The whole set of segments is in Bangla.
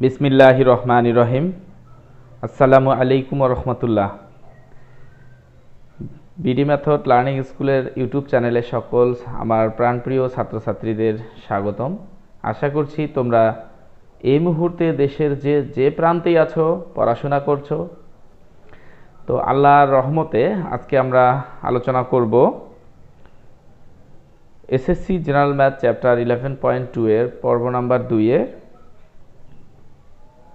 বিসমিল্লাহির রহমানির রহিম। আসসালামু আলাইকুম ওয়া রাহমাতুল্লাহ। বিডি মেথড লার্নিং স্কুলের ইউটিউব চ্যানেলে সকল আমার প্রাণপ্রিয় ছাত্রছাত্রীদের স্বাগতম। আশা করছি তোমরা এই মুহূর্তে দেশের যে প্রান্তেই আছো পড়াশোনা করছো। তো আল্লাহর রহমতে আজকে আমরা আলোচনা করব এসএসসি জেনারেল ম্যাথ চ্যাপ্টার 11.2 এর পর্ব নাম্বার 2 এর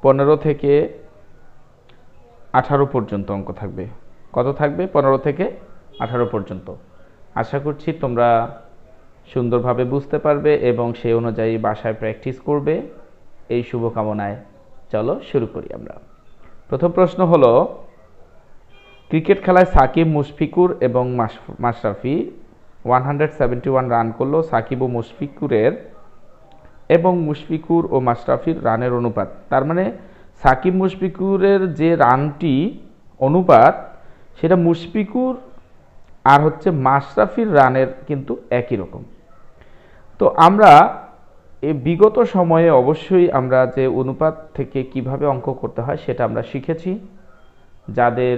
15 থেকে 18 পর্যন্ত অঙ্ক থাকবে। কত থাকবে? 15 থেকে 18 পর্যন্ত। আশা করছি তোমরা সুন্দরভাবে বুঝতে পারবে এবং সেই অনুযায়ী বাসায় প্র্যাকটিস করবে, এই শুভকামনায় চলো শুরু করি আমরা। প্রথম প্রশ্ন হলো, ক্রিকেট খেলায় সাকিব, মুশফিকুর এবং মাশরাফি 171 রান করলো। সাকিব ও মুশফিকুরের এবং মুশফিকুর ও মাশরাফির রানের অনুপাত, তার মানে সাকিব মুশফিকুরের যে রানটি অনুপাত সেটা মুশফিকুর আর মাশরাফির রানের কিন্তু একই রকম। তো আমরা এই বিগত সময়ে অবশ্যই আমরা যে অনুপাত থেকে কিভাবে অঙ্ক করতে হয় সেটা আমরা শিখেছি। যাদের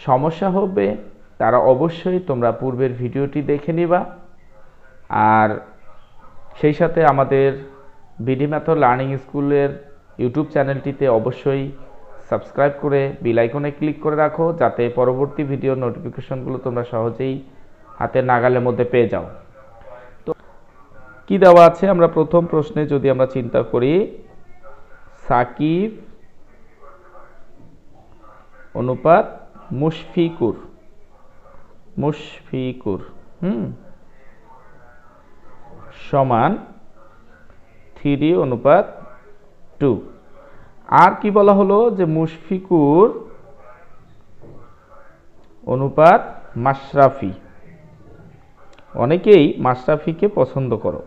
সমস্যা হবে তারা অবশ্যই তোমরা পূর্বের ভিডিওটি দেখে নিবা, আর সেই সাথে আমাদের বিডি মেথড লার্নিং স্কুলের ইউটিউব চ্যানেলটিতে অবশ্যই সাবস্ক্রাইব করে বেল আইকনে ক্লিক করে রাখো, যাতে পরবর্তী ভিডিওর নোটিফিকেশনগুলো তোমরা সহজেই হাতের নাগালের মধ্যে পেয়ে যাও। তো কি দেওয়া আছে আমরা প্রথম প্রশ্নে যদি আমরা চিন্তা করি, সাকিব অনুপাত মুশফিকুর সমান 3:2। আর কি বলা হলো যে মুশফিকুর অনুপাত মাশরাফি। অনেকেই মাশরাফিকে পছন্দ করো,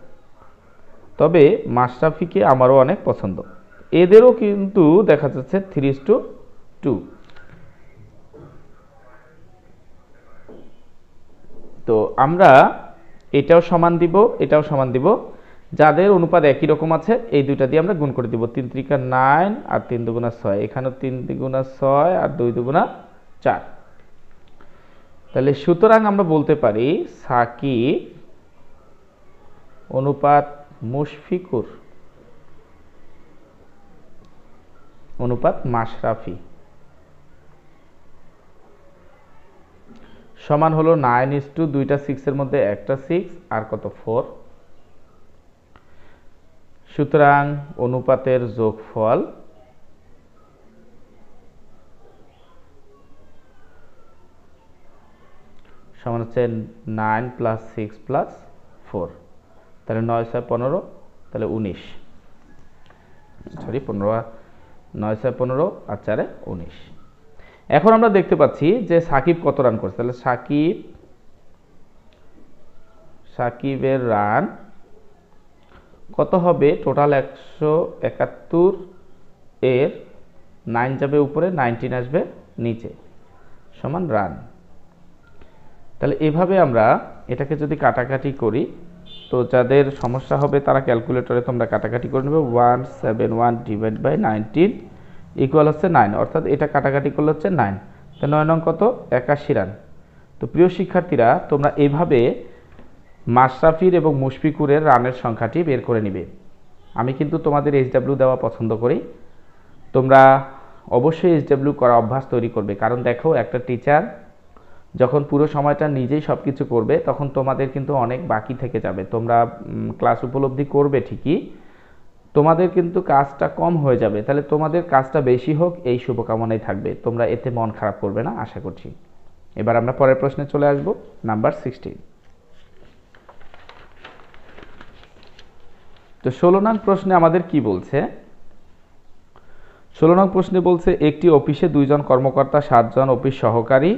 তবে মাশরাফিকে আমারও অনেক পছন্দ। এদেরও কিন্তু দেখা যাচ্ছে 3:2। তো আমরা এটাও সমান দিব, এটাও সমান দিব। যাদের অনুপাত একই রকম আছে এই দুইটা দিয়ে আমরা গুণ করে দিব। 3 × 9 আর 3 × 6, এখানেও 3 × 6 আর 2 × 4। তাহলে সুতরাং আমরা বলতে পারি সাকিব অনুপাত মুশফিকুর অনুপাত মাশরাফি সমান হলো 9:2, দুইটা 6 এর মধ্যে একটা 6 আর কত 4। সুতরাং অনুপাতের যোগফল সমান হচ্ছে 9 + 6 + 4, তাহলে 9 × 6 = 15, তাহলে 19। সরি 15, 9 × 6 = 15 আর 4 = 19। এখন আমরা দেখতে পাচ্ছি যে সাকিব কত রান করছে। তাহলে সাকিবের রান কত হবে? টোটাল 171 এর 9 যাবে উপরে, 19 আসবে নিচে, সমান রান। তাহলে এভাবে আমরা এটাকে যদি কাটাকাটি করি, তো যাদের সমস্যা হবে তারা ক্যালকুলেটরে তোমরা কাটাকাটি করে নেবে। 171 / 19 ইকুয়াল হচ্ছে 9, অর্থাৎ এটা কাটাকাটি করলে হচ্ছে 9। তো 9 নং কত? 81 রান। তো প্রিয় শিক্ষার্থীরা, তোমরা এইভাবে মাশরাফির এবং মুশফিকুরের রানের সংখ্যাটি বের করে নিবে। আমি কিন্তু তোমাদের এইচডব্লিউ দেওয়া পছন্দ করি, তোমরা অবশ্যই এইচডব্লিউ করা অভ্যাস তৈরি করবে। কারণ দেখো, একটা টিচার যখন পুরো সময়টা নিজেই সব কিছু করবে তখন তোমাদের কিন্তু অনেক বাকি থেকে যাবে। তোমরা ক্লাস উপলব্ধি করবে ঠিকই, তোমাদের কিন্তু কাজটা কম হয়ে যাবে। তাহলে তোমাদের কাজটা বেশি হোক, এই শুভকামনাই থাকবে। তোমরা এতে মন খারাপ করবে না আশা করছি। এবার আমরা পরের প্রশ্নে চলে আসব, নাম্বার 16। তো 16 নং প্রশ্নে আমাদের কি বলছে? 16 নং প্রশ্নে বলছে, একটি অফিসে 2 জন কর্মকর্তা, 7 জন অফিস সহকারী,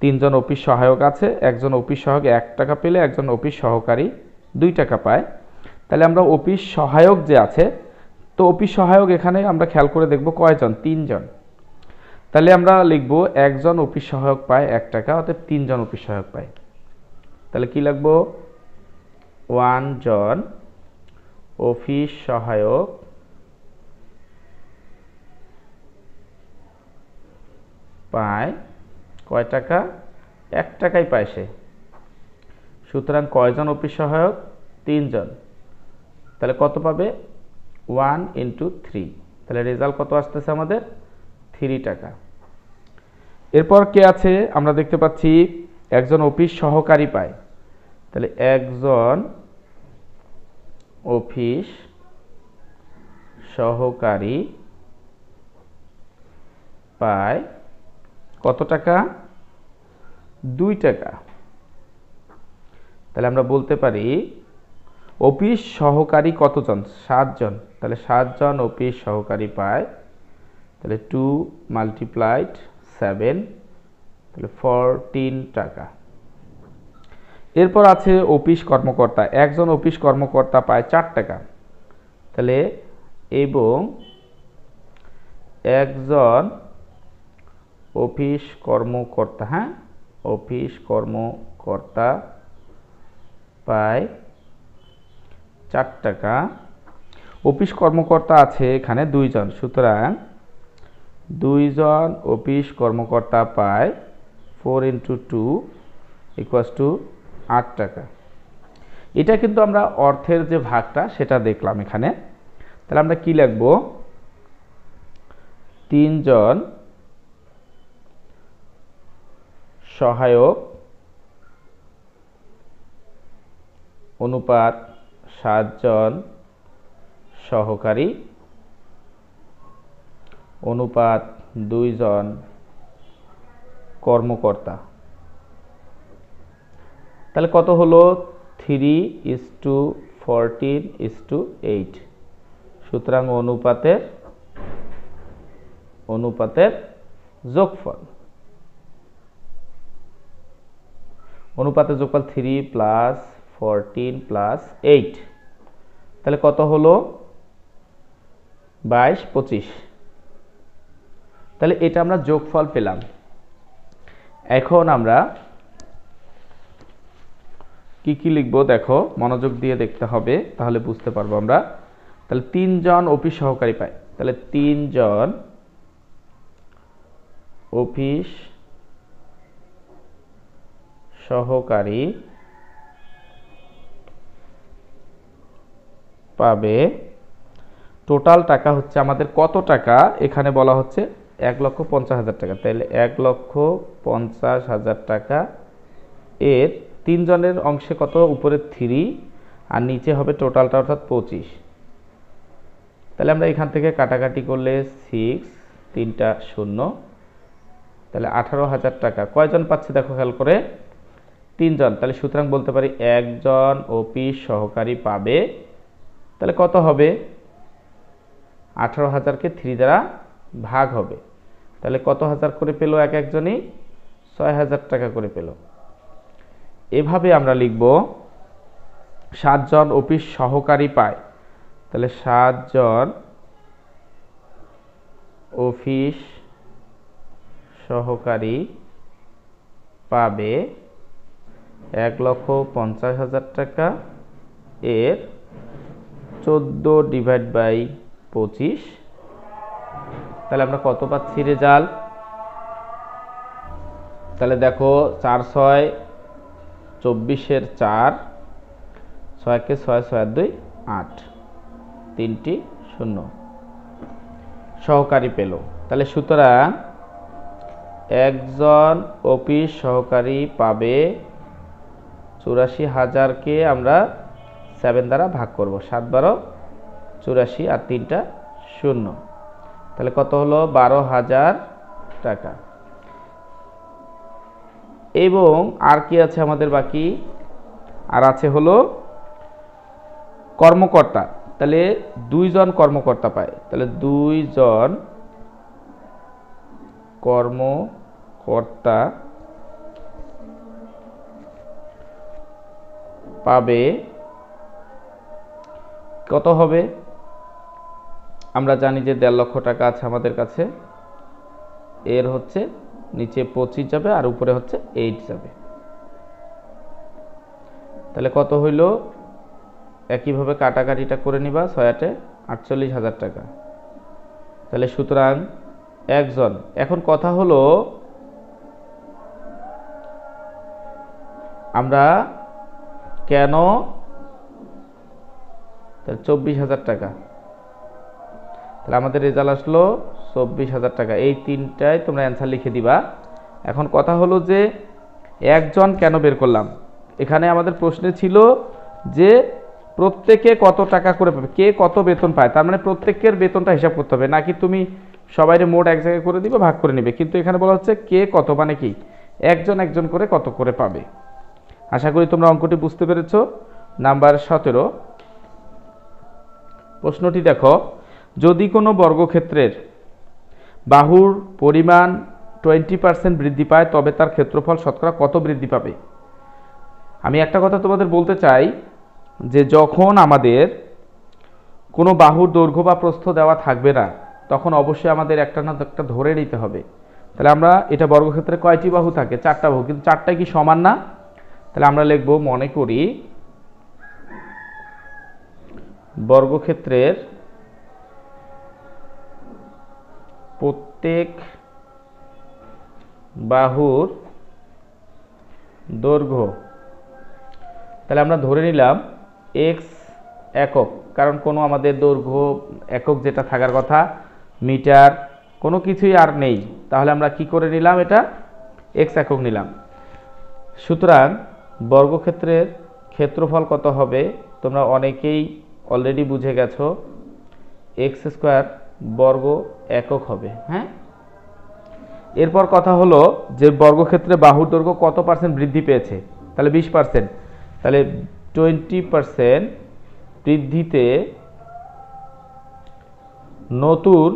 3 জন অফিস সহায়ক আছে। একজন অফিস সহায়ক 1 টাকা পেলে একজন অফিস সহকারী 2 টাকা পায়। তাহলে আমরা অফিস সহায়ক যে আছে, তো অফিস সহায়ক এখানে আমরা খেয়াল করে দেখব কয়জন? 3 জন। তাহলে আমরা লিখব একজন অফিস সহায়ক পায় 1 টাকা, অর্থাৎ 3 জন অফিস সহায়ক পায়। তাহলে কি লিখব? 1 জন অফিস সহায়ক পায় কয় টাকা? 1 টাকাই পায় সে। সুতরাং কয়জন অফিস সহায়ক? 3 জন। তাহলে কত পাবে? 1 × 3। তাহলে রেজাল্ট কত আসতেছে আমাদের? 3 টাকা। এরপর কে আছে? আমরা দেখতে পাচ্ছি একজন অফিস সহকারী পায়। তাহলে একজন অফিস সহকারী পায় কত টাকা? 2 টাকা। তাহলে আমরা বলতে পারি অফিস সহকারী কতজন? 7 জন। তাহলে 7 জন অফিস সহকারী পায়। তাহলে 2 × 7, তাহলে 14 টাকা। এরপর আছে অফিস কর্মকর্তা। একজন অফিস কর্মকর্তা পায় 4 টাকা। তাহলে এবং একজন অফিস কর্মকর্তা, অফিস কর্মকর্তা পায় 4 টাকা। অফিস কর্মকর্তা আছে এখানে 2 জন। সুতরাং 2 জন অফিস কর্মকর্তা পায় 4 × 2 = 8 টাকা। এটা কিন্তু আমরা অর্থের যে ভাগটা সেটা দেখলাম এখানে। তাহলে আমরা কি লিখব? 3 জন সহায়ক অনুপাত 7 জন সহকারী অনুপাত 2 জন কর্মকর্তা। তাহলে কত হলো? 3:14:8। সুতরাং অনুপাতের যোগফল। অনুপাতের যোগফল 3 + 14 + 8। তাহলে কত হলো? 22, 25। তাহলে এটা আমরা যোগফল পেলাম। এখন আমরা কি কি লিখবো দেখো, মনোযোগ দিয়ে দেখতে হবে, তাহলে বুঝতে পারবো আমরা। তাহলে 3 জন অফিস সহকারী পায়। তাহলে 3 জন অফিস সহকারী পাবে। টোটাল টাকা হচ্ছে আমাদের কত টাকা? এখানে বলা হচ্ছে 1,50,000 টাকা। তাহলে 1,50,000 টাকা এর 3 জনের অংশে কত? উপরে 3 আর নিচে হবে টোটালটা, অর্থাৎ 25। তাহলে আমরা এখান থেকে কাটাকাটি করলে 6, 3টা 0, তাহলে 18,000 টাকা। কয়জন পাচ্ছে দেখো খেয়াল করে? 3 জন। তাহলে সুতরাং বলতে পারি একজন অফিস সহকারী পাবে। তাহলে কত হবে? 18,000কে 3 দ্বারা ভাগ হবে। তাহলে কত হাজার করে পেল? একজনই 6,000 টাকা করে পেল। এভাবে আমরা লিখব 7 জন অফিস সহকারী পায়। তাহলে 7 জন অফিস সহকারী পাবে 1,50,000 টাকা এর 14/25। তাহলে আমরা কত পাচ্ছি রেজাল্ট? তাহলে দেখো 4 6 24 4, 6 কে 6 6 2 8, 3টি 0 সহকারী পেল। তাহলে সুতরাং একজন অফিস সহকারী পাবে 84,000কে আমরা 7 দ্বারা ভাগ করব। 7 12 84 আর 3টা 0। তাহলে কত হলো? 12,000 টাকা। এবং আর কি আছে আমাদের বাকি? আর আছে হলো কর্মকর্তা। তাহলে 2 জন কর্মকর্তা পায়। তাহলে 2 জন কর্মকর্তা পাবে কত হবে? আমরা জানি যে 1.5 লক্ষ টাকা আছে আমাদের কাছে। এর হচ্ছে নিচে 25 যাবে আর উপরে হচ্ছে 8 যাবে। তাহলে কত হইল? একইভাবে কাটাকাটিটা করে নিবা। 6 8 48,000 টাকা। তাহলে সুতরাং একজন। এখন কথা হলো আমরা কেন 24,000 টাকা, তাহলে আমাদের রেজাল্ট আসলো 24,000 টাকা। এই তিনটায় তোমরা অ্যান্সার লিখে দিবা। এখন কথা হলো যে একজন কেন বের করলাম, এখানে আমাদের প্রশ্নে ছিল যে প্রত্যেকে কত টাকা করে পাবে, কে কত বেতন পায়, তার মানে প্রত্যেকের বেতনটা হিসাব করতে হবে, নাকি তুমি সবাইরে মোট এক জায়গায় করে দিবে, ভাগ করে নিবে। কিন্তু এখানে বলা হচ্ছে কে কত, মানে কি একজন একজন করে কত করে পাবে। আশা করি তোমরা অঙ্কটি বুঝতে পেরেছো। নাম্বার 17 প্রশ্নটি দেখো, যদি কোনো বর্গক্ষেত্রের বাহুর পরিমাণ 20% বৃদ্ধি পায় তবে তার ক্ষেত্রফল শতকরা কত বৃদ্ধি পাবে। আমি একটা কথা তোমাদের বলতে চাই যে যখন আমাদের কোনো বাহুর দৈর্ঘ্য বা প্রস্থ দেওয়া থাকবে না, তখন অবশ্যই আমাদের একটা না একটা ধরে নিতে হবে। তাহলে আমরা এটা বর্গক্ষেত্রে কয়টি বাহু থাকে, 4টা বাহু, কিন্তু 4টাই কি সমান না। তাহলে আমরা লিখব, মনে করি বর্গক্ষেত্রের প্রত্যেক বাহুর দৈর্ঘ্য, তাহলে আমরা ধরে নিলাম x একক, কারণ কোনো আমাদের দৈর্ঘ্য একক যেটা থাকার কথা মিটার কোনো কিছুই আর নেই, তাহলে আমরা কি করে নিলাম, এটা x একক নিলাম। সুতরাং বর্গক্ষেত্রের ক্ষেত্রফল কত হবে, তোমরা অনেকেই অলরেডি বুঝে গেছো, x² বর্গ একক হবে। হ্যাঁ, এরপর কথা হলো যে বর্গক্ষেত্রে বাহুর দৈর্ঘ্য কত পার্সেন্ট বৃদ্ধি পেয়েছে, তাহলে 20%, তাহলে 20% বৃদ্ধিতে নতুন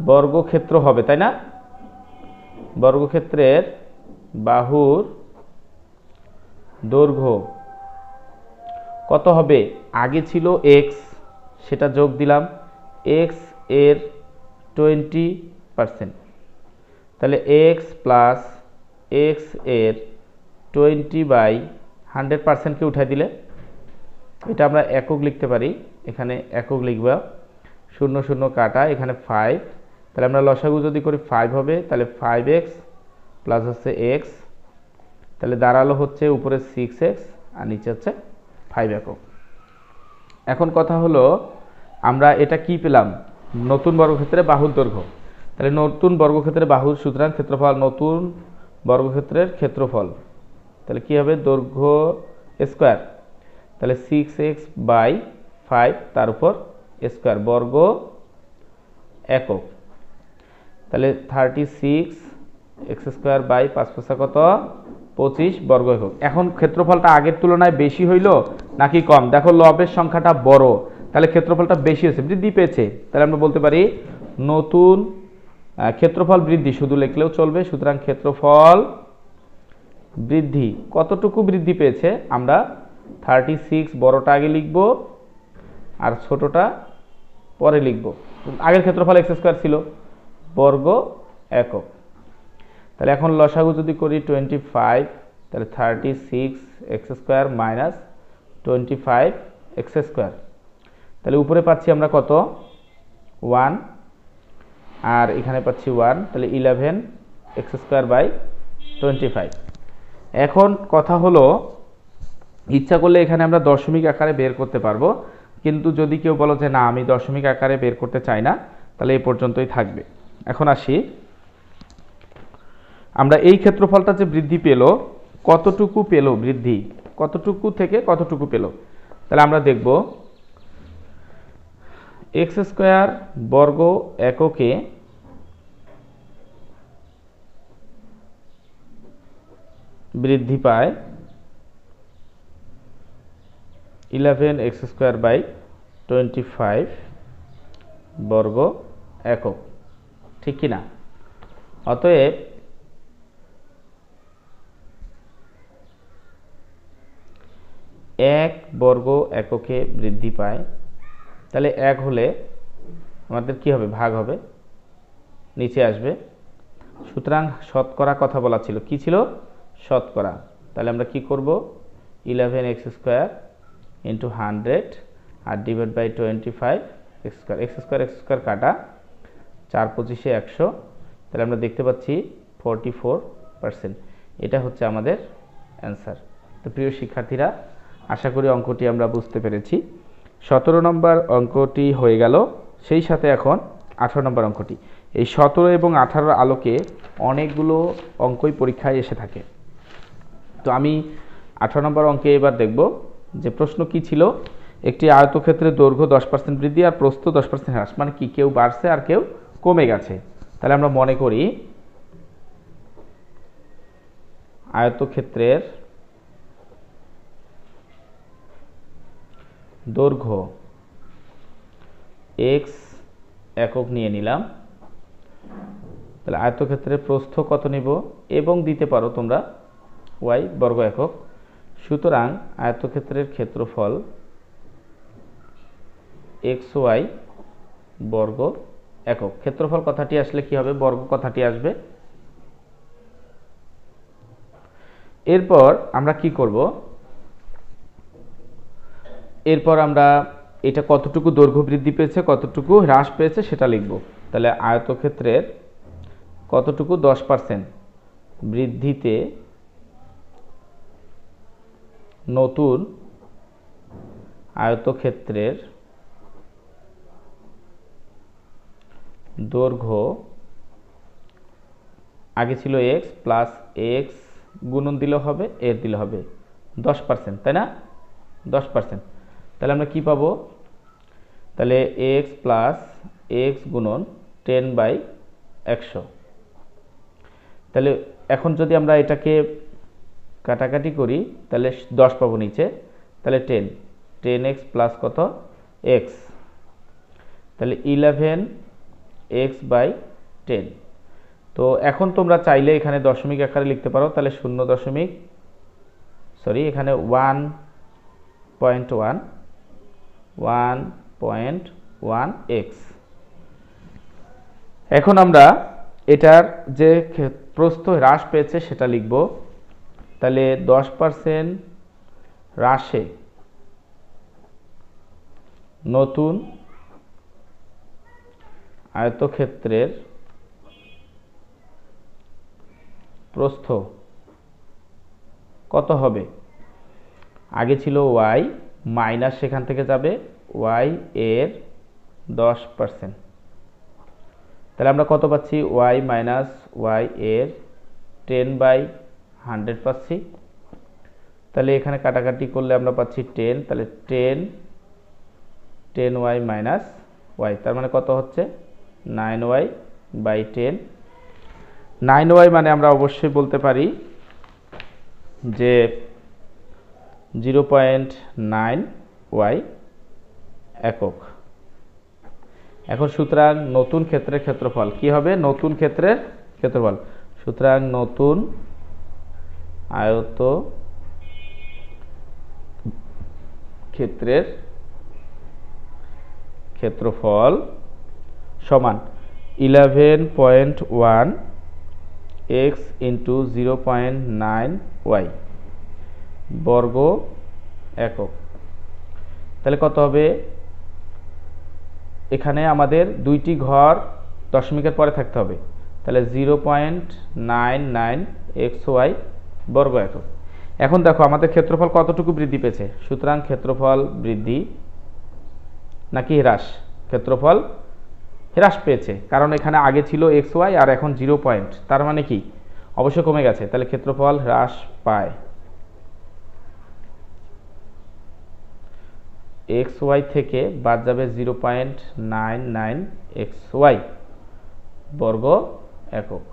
বর্গক্ষেত্র হবে, তাই না। বর্গক্ষেত্রের বাহুর দৈর্ঘ্য কত হবে, আগে ছিল x, সেটা যোগ দিলাম, x এর 20%, তাহলে x প্লাস x এর 20/100%কে উঠাই দিলে এটা আমরা একক লিখতে পারি, এখানে একক লিখব, 0 0 কাটা, এখানে 5, তাহলে আমরা লসাগু যদি করি 5 হবে, তাহলে 5x প্লাস হচ্ছে x, তাহলে দাঁড়ালো হচ্ছে উপরে 6x আর নিচে হচ্ছে 5 একক। এখন কথা হলো আমরা এটা কি পেলাম, নতুন বর্গক্ষেত্রে বাহুর দৈর্ঘ্য, তাহলে নতুন বর্গক্ষেত্রে বাহুর, সুতরাং ক্ষেত্রফল নতুন বর্গক্ষেত্রের ক্ষেত্রফল, তাহলে কি হবে, দৈর্ঘ্য স্কয়ার, তাহলে 6x/5 তার উপর স্কয়ার বর্গ একক, তাহলে 36x² কত 25 বর্গ একক। এখন ক্ষেত্রফলটা আগের তুলনায় বেশি হইল নাকি কম, দেখো লবের সংখ্যাটা বড়, তাহলে ক্ষেত্রফলটা বেশি হয়েছে, বৃদ্ধি পেয়েছে, তাহলে আমরা বলতে পারি নতুন ক্ষেত্রফল বৃদ্ধি, শুধু লিখলেও চলবে। সুতরাং ক্ষেত্রফল বৃদ্ধি, কতটুকু বৃদ্ধি পেয়েছে, আমরা 36 বড়টা আগে লিখব আর ছোটটা পরে লিখব। আগের ক্ষেত্রফল x² ছিল, বর্গ একক, তাহলে এখন লসাগু যদি করি 25, তাহলে 36x² মাইনাস 25x², তাহলে উপরে পাচ্ছি আমরা কত 1 আর এখানে পাচ্ছি 1, তাহলে 11x²/25। এখন কথা হলো ইচ্ছা করলে এখানে আমরা দশমিক আকারে বের করতে পারবো, কিন্তু যদি কেউ বলো যে না আমি দশমিক আকারে বের করতে চাই না, তাহলে এই পর্যন্তই থাকবে। এখন আসি, আমরা এই ক্ষেত্রফলটা যে বৃদ্ধি পেল, কতটুকু পেল বৃদ্ধি, কতটুকু থেকে কতটুকু পেল, তাহলে আমরা দেখব x² বর্গ এককে বৃদ্ধি পায় 11x²/25 বর্গ একক, ঠিক কি না। অতএব এক বর্গ এককে বৃদ্ধি পায়, তাহলে এক হলে আমাদের কি হবে, ভাগ হবে, নিচে আসবে। সুতরাং শতকরা কথা বলা ছিল, কি ছিল, শতকরা। তাহলে আমরা কি করব, 11x² into 100 R divide by 25 x² কাটা, 4 25 100, তাহলে আমরা দেখতে পাচ্ছি 44%। এটা হচ্ছে আমাদের অ্যান্সার। তো প্রিয় শিক্ষার্থীরা, আশা করি অঙ্কটি আমরা বুঝতে পেরেছি। 17 নম্বর অঙ্কটি হয়ে গেল, সেই সাথে এখন 18 নম্বর অঙ্কটি। এই 17 এবং 18 আলোকে অনেকগুলো অঙ্কই পরীক্ষায় এসে থাকে। তো আমি 18 নম্বর অঙ্কে এবার দেখব যে প্রশ্ন কি ছিল। একটি আয়তক্ষেত্রের দৈর্ঘ্য 10% বৃদ্ধি আর প্রস্থ 10% হ্রাস, মানে কি কেউ বাড়ছে আর কেউ কমে গেছে। তাহলে আমরা মনে করি আয়তক্ষেত্রের দৈর্ঘ্য x একক নিয়ে নিলাম। তাহলে আয়তক্ষেত্রের প্রস্থ কত নিব, এবং দিতে পারো তোমরা y বর্গ একক। সুতরাং আয়তক্ষেত্রের ক্ষেত্রফল xy বর্গ একক। ক্ষেত্রফল কথাটি আসলে কি হবে, বর্গ কথাটি আসবে। এরপর আমরা কি করব, এরপর আমরা এটা কতটুকু দৈর্ঘ্য বৃদ্ধি পেয়েছে কতটুকু হ্রাস পেয়েছে সেটা লিখব। তাহলে আয়তক্ষেত্রের কতটুকু 10% বৃদ্ধিতে নতুন আয়তক্ষেত্রের দৈর্ঘ্য, আগে ছিল x প্লাস x গুণন দিলে হবে, এর দিলে হবে 10%, তাই না? 10%। তাহলে আমরা কি পাবো, তাহলে x প্লাস x গুণন 10/100। তাহলে এখন যদি আমরা এটাকে কাটাকাটি করি তাহলে 10 পাবো নিচে, তাহলে 10x প্লাস কত x, তাহলে 11x/10। তো এখন তোমরা চাইলে এখানে দশমিক আকারে লিখতে পারো, তাহলে 0, এখানে 1.1x। এখন আমরা এটার যে প্রস্থ হ্রাস পেয়েছে সেটা লিখব। তাহলে 10% হ্রাসে নতুন আয়তক্ষেত্রের প্রস্থ কত হবে। আগে ছিল y, মাইনাস সেখান থেকে যাবে y এর 10%। তাহলে আমরা কত পাচ্ছি, y মাইনাস y এর 10/100 পাচ্ছি। তাহলে এখানে কাটাকাটি করলে আমরা পাচ্ছি 10, তাহলে 10y মাইনাস y, তার মানে কত হচ্ছে 9y/10। 9y মানে আমরা অবশ্যই বলতে পারি যে 0.9y একক। এখন সুতরাং নতুন ক্ষেত্রের ক্ষেত্রফল কি হবে, নতুন ক্ষেত্রের ক্ষেত্রফল, সুতরাং নতুন আয়তক্ষেত্রের ক্ষেত্রফল সমান 11.1x ইন্টু 0.9y বর্গ একক। তাহলে কত হবে, এখানে আমাদের দুইটি ঘর দশমিকের পরে থাকতে হবে, তাহলে 0.99xy বর্গ একক। এখন দেখো আমাদের ক্ষেত্রফল কতটুকু বৃদ্ধি পেয়েছে, সুতরাং ক্ষেত্রফল বৃদ্ধি নাকি হ্রাস, ক্ষেত্রফল হ্রাস পেয়েছে, কারণ এখানে আগে ছিল xy আর এখন 0, তার মানে কি অবশ্যই কমে গেছে, তাহলে ক্ষেত্রফল হ্রাস পায়। xy থেকে বাদ যাবে 0.99xy বর্গ একক।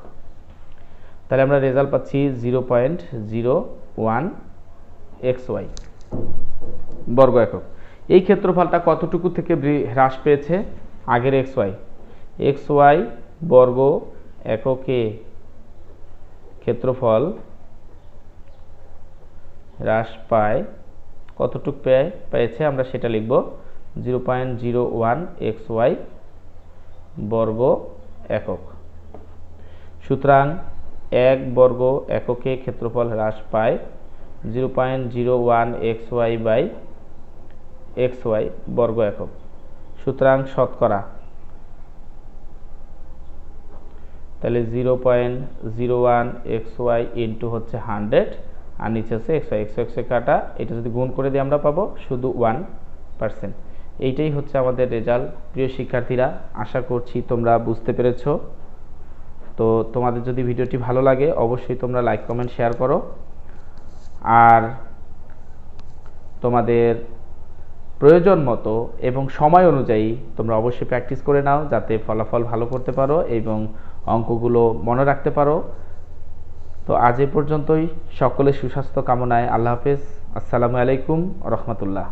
তাহলে আমরা রেজাল্ট পাচ্ছি 0.01xy বর্গ একক। এই ক্ষেত্রফলটা কতটুকু থেকে হ্রাস পেয়েছে, আগের xy বর্গ এককে ক্ষেত্রফল হ্রাস পায়, কতটুকু পেয়েছে আমরা সেটা লিখব, 0.01xy বর্গ একক। সুতরাং 1 বর্গ এককে ক্ষেত্রফল হ্রাস পায় 0.01xy/xy বর্গ একক। সুতরাং শতকরা, তাহলে 0.01xy ইন্টু হচ্ছে 100, আর নিচে আছে একশো কাটা, এটা যদি গুণ করে দিই আমরা পাবো শুধু 1%। এইটাই হচ্ছে আমাদের রেজাল্ট। প্রিয় শিক্ষার্থীরা, আশা করছি তোমরা বুঝতে পেরেছো। তো তোমাদের যদি ভিডিওটি ভালো লাগে অবশ্যই তোমরা লাইক কমেন্ট শেয়ার করো, আর তোমাদের প্রয়োজন মতো এবং সময় অনুযায়ী তোমরা অবশ্যই প্র্যাকটিস করে নাও, যাতে ফলাফল ভালো করতে পারো এবং অঙ্কগুলো মনে রাখতে পারো। তো আজ এ পর্যন্তই। সকলের সুস্বাস্থ্য কামনায় আল্লাহ হাফেজ। আসসালামু আলাইকুম রহমতুল্লাহ।